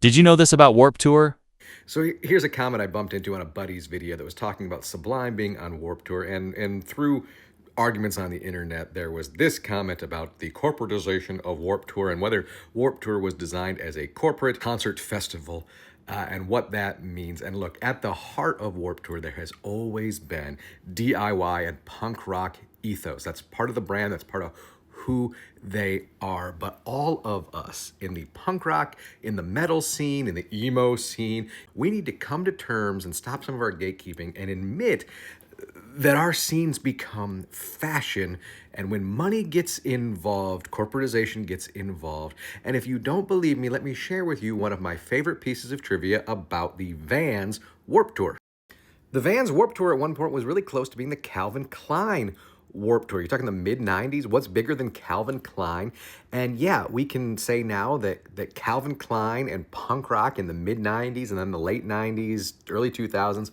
Did you know this about Warp Tour? So here's a comment I bumped into on a buddy's video that was talking about Sublime being on Warp Tour, and through arguments on the internet, there was this comment about the corporatization of Warp Tour and whether Warp Tour was designed as a corporate concert festival. And what that means. And look, at the heart of Warp Tour, there has always been DIY and punk rock ethos. That's part of the brand, that's part of who they are. But all of us in the punk rock, in the metal scene, in the emo scene, we need to come to terms and stop some of our gatekeeping and admit that our scenes become fashion. And when money gets involved, corporatization gets involved. And if you don't believe me, let me share with you one of my favorite pieces of trivia about the Vans Warp Tour. The Vans Warp Tour at one point was really close to being the Calvin Klein Warp Tour. You're talking the mid 90s. What's bigger than Calvin Klein? And yeah, we can say now that Calvin Klein and punk rock in the mid 90s and then the late 90s, early 2000s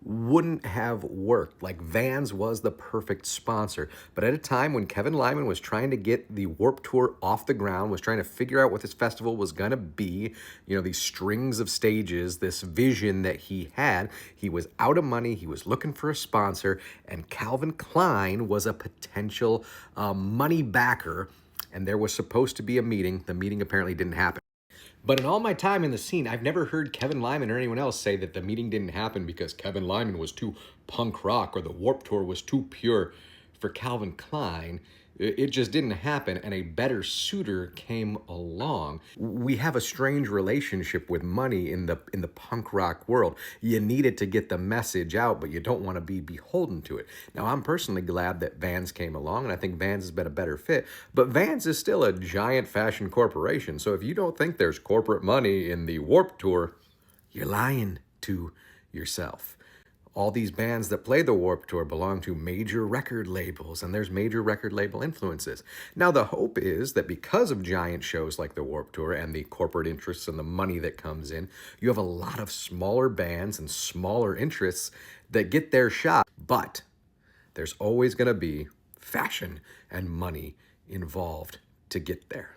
wouldn't have worked. Like Vans was the perfect sponsor. But at a time when Kevin Lyman was trying to get the Warp Tour off the ground, was trying to figure out what this festival was going to be, these strings of stages, this vision that he had, he was out of money, he was looking for a sponsor, and Calvin Klein was a potential money backer. And there was supposed to be a meeting. The meeting apparently didn't happen. But in all my time in the scene, I've never heard Kevin Lyman or anyone else say that the meeting didn't happen because Kevin Lyman was too punk rock or the Warp Tour was too pure for Calvin Klein. It just didn't happen, and a better suitor came along. We have a strange relationship with money in the punk rock world. You need it to get the message out, but you don't want to be beholden to it. Now, I'm personally glad that Vans came along, and I think Vans has been a better fit. But Vans is still a giant fashion corporation, so if you don't think there's corporate money in the Warp Tour, you're lying to yourself. All these bands that play the Warp Tour belong to major record labels, and there's major record label influences. Now, the hope is that because of giant shows like the Warp Tour and the corporate interests and the money that comes in, you have a lot of smaller bands and smaller interests that get their shot. But there's always going to be fashion and money involved to get there.